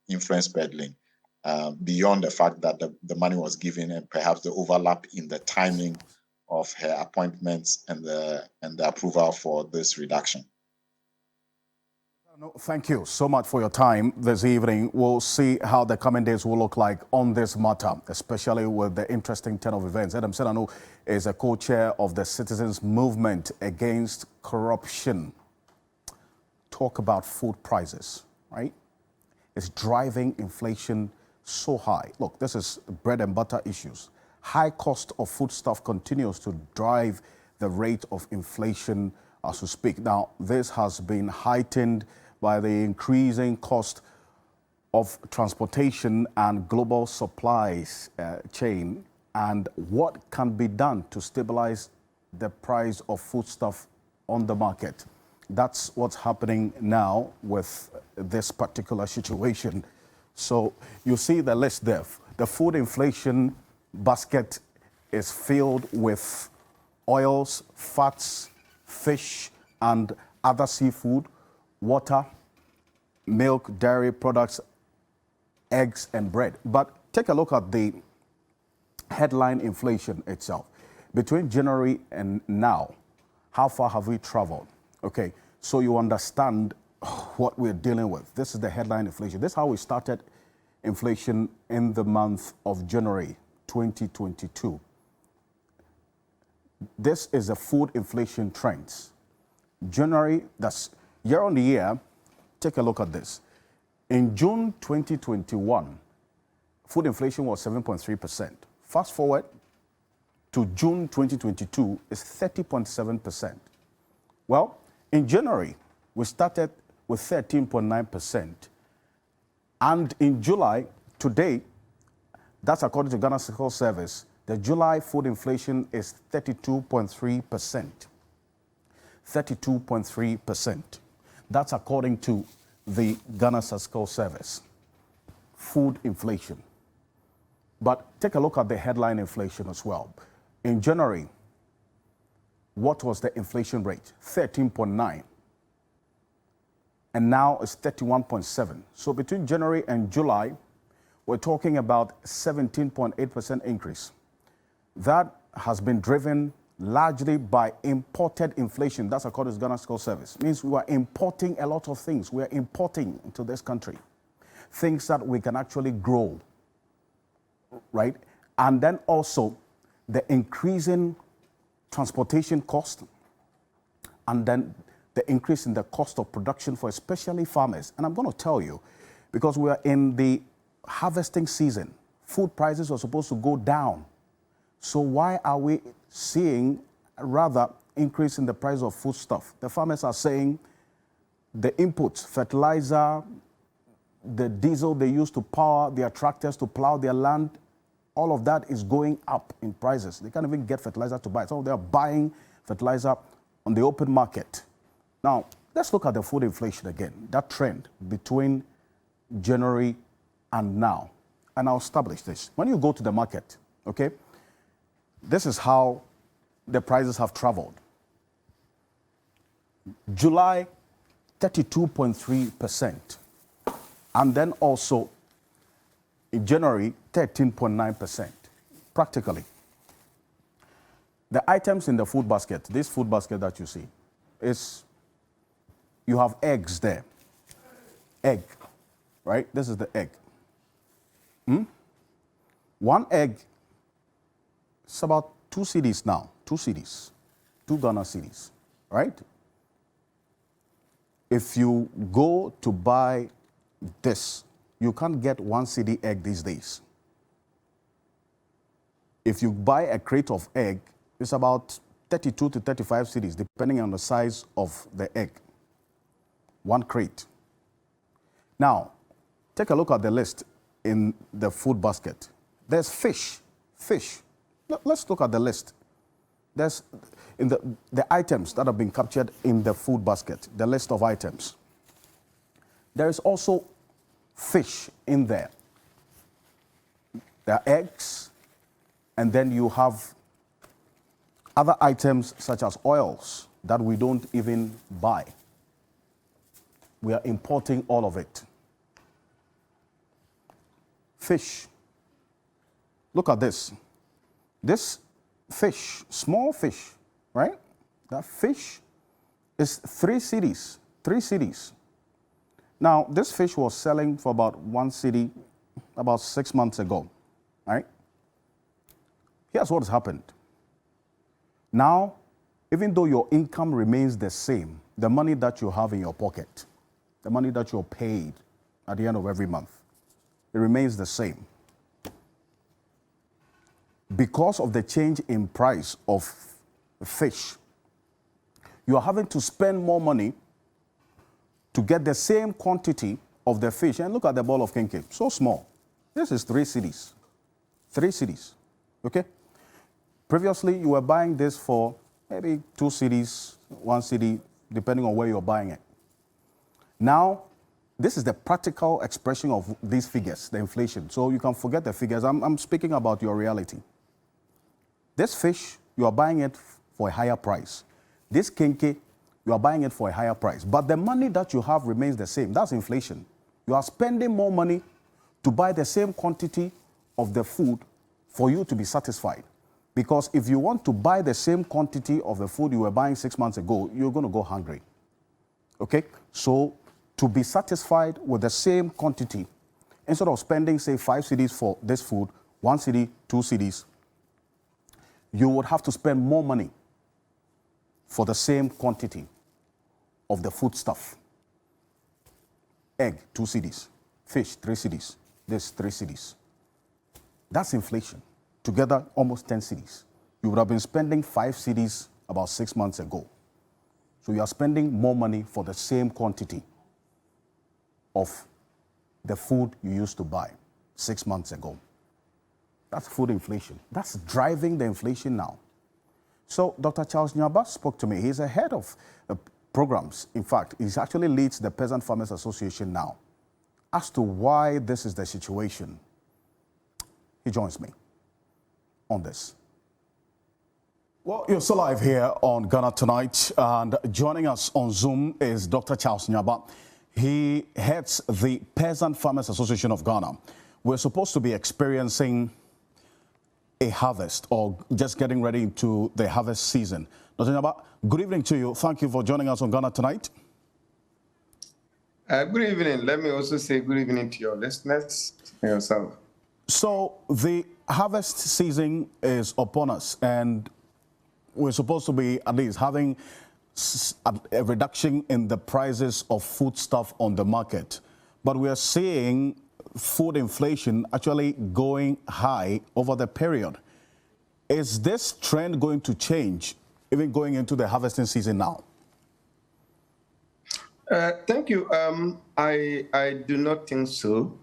influence peddling beyond the fact that the money was given and perhaps the overlap in the timing of her appointments and the approval for this reduction. Thank you so much for your time this evening. We'll see how the coming days will look like on this matter, especially with the interesting turn of events. Adam Senanu is a co-chair of the Citizens Movement Against Corruption. Talk about food prices, right? It's driving inflation so high. Look, this is bread and butter issues. High cost of foodstuff continues to drive the rate of inflation as we speak. Now, this has been heightened by the increasing cost of transportation and global supplies chain, and what can be done to stabilize the price of foodstuff on the market. That's what's happening now with this particular situation. So you see the list there. The food inflation basket is filled with oils, fats, fish, and other seafood, water, milk, dairy products, eggs, and bread. But take a look at the headline inflation itself. Between January and now, how far have we traveled? Okay, so you understand what we're dealing with. This is the headline inflation. This is how we started inflation in the month of January 2022. This is the food inflation trends. January, that's year on year. Take a look at this. In June 2021, food inflation was 7.3%. Fast forward to June 2022, it's 30.7%. Well, in January, we started with 13.9%. And in July, today, that's according to Ghana Statistical Service, the July food inflation is 32.3%. 32.3%. That's according to the Ghana Statistical Service. Food inflation. But take a look at the headline inflation as well. In January, what was the inflation rate? 13.9. And now it's 31.7. So between January and July, we're talking about 17.8% increase. That has been driven largely by imported inflation. That's according to Ghana Statistical Service. It means we are importing a lot of things. We are importing into this country things that we can actually grow, right? And then also the increasing transportation cost, and then the increase in the cost of production for especially farmers. And I'm going to tell you, because we are in the harvesting season, food prices are supposed to go down. So why are we seeing a rather increase in the price of food stuff? The farmers are saying the inputs, fertilizer, the diesel they use to power their tractors to plow their land, all of that is going up in prices. They can't even get fertilizer to buy. So they're buying fertilizer on the open market. Now, let's look at the food inflation again, that trend between January and now. And I'll establish this. When you go to the market, okay, this is how the prices have traveled. July, 32.3%. And then also in January, 13.9%, practically. The items in the food basket, this food basket that you see, you have eggs there. Egg, right? This is the egg. One egg, it's about 2 cedis now, 2 cedis, 2 Ghana cedis, right? If you go to buy this, you can't get 1 cedi egg these days. If you buy a crate of egg, it's about 32 to 35 cedis, depending on the size of the egg. 1 crate. Now, take a look at the list in the food basket. There's fish. Let's look at the list. There's in the items that have been captured in the food basket, the list of items. There is also fish in there. There are eggs, and then you have other items such as oils that we don't even buy. We are importing all of it. Fish. Look at this. This fish, small fish, right? That fish is 3 cedis. 3 cedis. Now, this fish was selling for about 1 cedi about 6 months ago, right? Here's what has happened. Now, even though your income remains the same, the money that you have in your pocket, the money that you're paid at the end of every month, it remains the same. Because of the change in price of fish, you are having to spend more money to get the same quantity of the fish. And look at the ball of kenke, so small. This is 3 cedis. 3 cedis, okay? Previously, you were buying this for maybe 2 cedis, 1 cedi, depending on where you're buying it. Now, this is the practical expression of these figures, the inflation. So you can forget the figures. I'm speaking about your reality. This fish, you are buying it for a higher price. This kenke, you are buying it for a higher price. But the money that you have remains the same. That's inflation. You are spending more money to buy the same quantity of the food for you to be satisfied. Because if you want to buy the same quantity of the food you were buying 6 months ago, you're going to go hungry. Okay? So to be satisfied with the same quantity, instead of spending, say, 5 cedis for this food, 1 cedi, 2 cedis, you would have to spend more money for the same quantity of the food stuff. Egg, 2 cedis. Fish, 3 cedis. This, 3 cedis. That's inflation. Together, almost 10 cedis. You would have been spending 5 cedis about 6 months ago. So you are spending more money for the same quantity of the food you used to buy 6 months ago. That's food inflation. That's driving the inflation now. So Dr. Charles Nyaba spoke to me. He's a head of programs. In fact, he actually leads the Peasant Farmers Association now. As to why this is the situation, he joins me on this. Well, you're still live here on Ghana Tonight, and joining us on Zoom is Dr. Charles Nyaba. He heads the Peasant Farmers Association of Ghana. We're supposed to be experiencing a harvest, or just getting ready into the harvest season. Dr. Nyaba, good evening to you. Thank you for joining us on Ghana Tonight. Good evening. Let me also say good evening to your listeners and yourself. So the harvest season is upon us, and we're supposed to be at least having a reduction in the prices of foodstuff on the market. But we are seeing food inflation actually going high over the period. Is this trend going to change, even going into the harvesting season now? Thank you. I do not think so,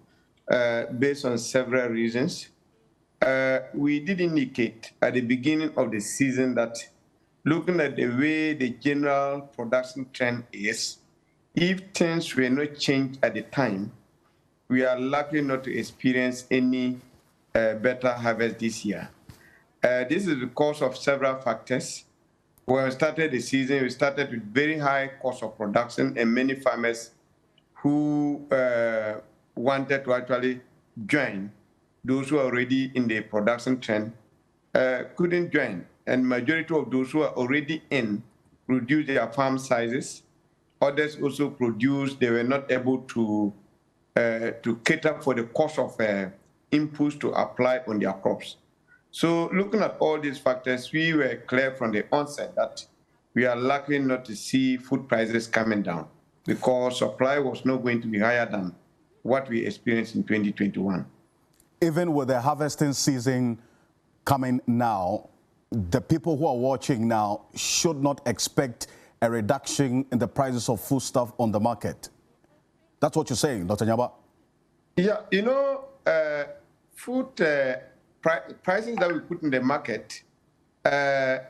based on several reasons. We did indicate at the beginning of the season that looking at the way the general production trend is, if things were not changed at the time, we are likely not to experience any better harvest this year. This is because of several factors. When we started the season, we started with very high cost of production, and many farmers who wanted to actually join, those who are already in the production trend, couldn't join. And majority of those who are already in reduced their farm sizes. Others also produced, they were not able to cater for the cost of inputs to apply on their crops. So looking at all these factors, we were clear from the onset that we are likely not to see food prices coming down because supply was not going to be higher than what we experienced in 2021. Even with the harvesting season coming now, the people who are watching now should not expect a reduction in the prices of foodstuff on the market. That's what you're saying, Dr. Nyaba? Yeah, you know, food prices that we put in the market are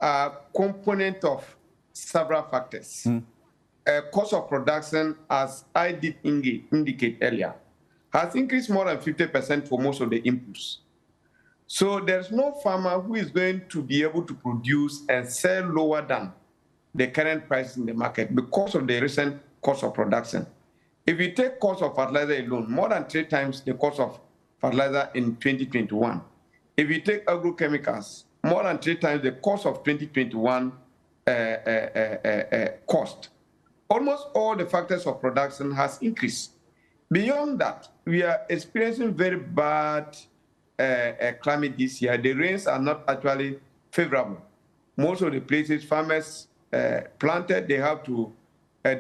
a component of several factors. Cost of production, as I did indicate earlier, has increased more than 50% for most of the inputs. So there's no farmer who is going to be able to produce and sell lower than the current price in the market because of the recent cost of production. If you take cost of fertilizer alone, more than 3 times the cost of fertilizer in 2021. If you take agrochemicals, more than 3 times the cost of 2021 cost. Almost all the factors of production has increased. Beyond that, we are experiencing very bad climate this year. The rains are not actually favorable. Most of the places farmers planted, they have to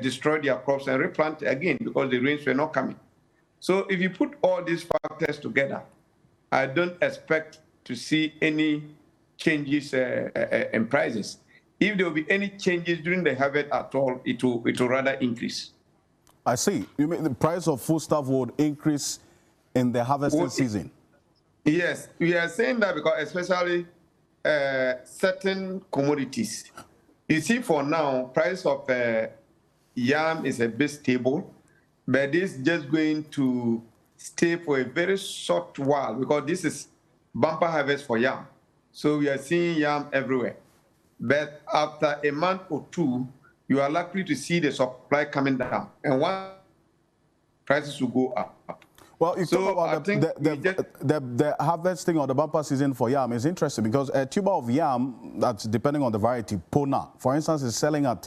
destroy their crops and replant again because the rains were not coming. So if you put all these factors together, I don't expect to see any changes in prices. If there will be any changes during the harvest at all, it will rather increase. I see. You mean the price of foodstuff would increase in the harvesting season? Yes, we are saying that because especially certain commodities. You see, for now, price of yam is a bit stable, but this is just going to stay for a very short while because this is bumper harvest for yam. So we are seeing yam everywhere. But after a month or two, you are likely to see the supply coming down, and one prices will go up. Well, you talk about the harvesting or the bumper season for yam is interesting because a tuber of yam, that's depending on the variety, Pona, for instance, is selling at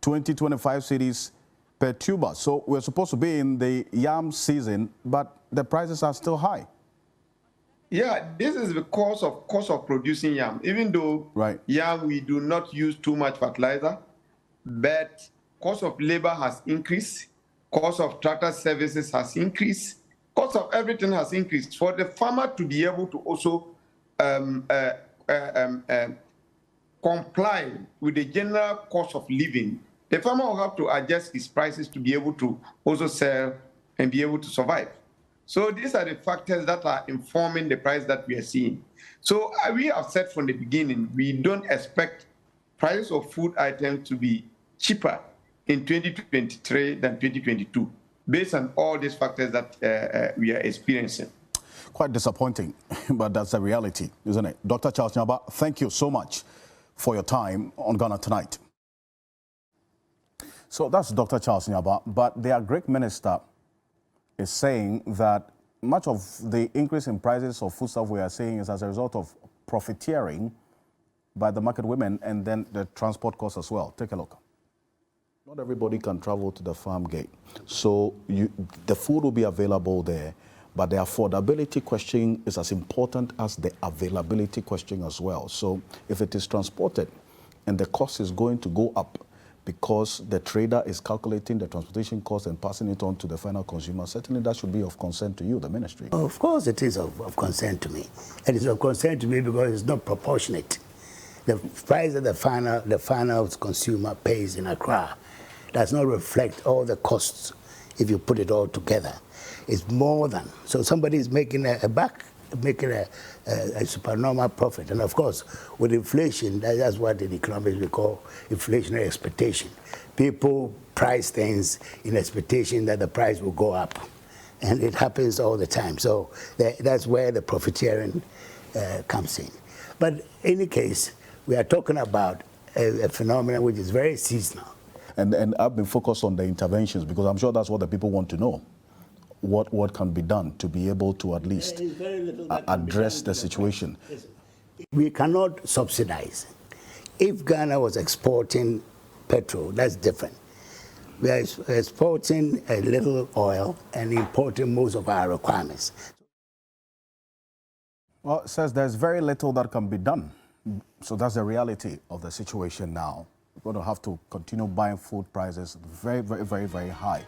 20-25 cedis per tuber. So we're supposed to be in the yam season, but the prices are still high. Yeah, this is because of cost of producing yam. Even though yam, we do not use too much fertilizer, but cost of labor has increased, cost of tractor services has increased, cost of everything has increased. For the farmer to be able to also comply with the general cost of living, the farmer will have to adjust his prices to be able to also sell and be able to survive. So these are the factors that are informing the price that we are seeing. So we have said from the beginning, we don't expect prices of food items to be cheaper in 2023 than 2022, based on all these factors that we are experiencing. Quite disappointing, but that's the reality, isn't it? Dr. Charles Nyaba, thank you so much for your time on Ghana Tonight. So that's Dr. Charles Nyaba, but the Agric Minister is saying that much of the increase in prices of foodstuff we are seeing is as a result of profiteering by the market women and then the transport costs as well. Take a look. Not everybody can travel to the farm gate. So the food will be available there, but the affordability question is as important as the availability question as well. So if it is transported and the cost is going to go up, because the trader is calculating the transportation cost and passing it on to the final consumer, certainly that should be of concern to you, the ministry. Of course it is of concern to me. It is of concern to me because it's not proportionate. The price that the final consumer pays in Accra does not reflect all the costs if you put it all together. It's more than. So somebody is making a buck, making a supernormal profit. And of course, with inflation, that's what in economics we call inflationary expectation. People price things in expectation that the price will go up. And it happens all the time. So that's where the profiteering comes in. But in any case, we are talking about a phenomenon which is very seasonal. And I've been focused on the interventions because I'm sure that's what the people want to know. What can be done to be able to at least address the situation? We cannot subsidize. If Ghana was exporting petrol, that's different. We are exporting a little oil and importing most of our requirements. Well, it says there's very little that can be done. So that's the reality of the situation now. We're going to have to continue buying food prices very high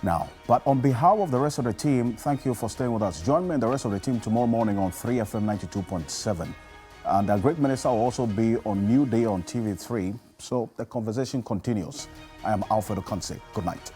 now. But on behalf of the rest of the team, thank you for staying with us. Join me and the rest of the team tomorrow morning on 3FM 92.7. And our great minister will also be on New Day on TV3. So the conversation continues. I am Alfredo Conce. Good night.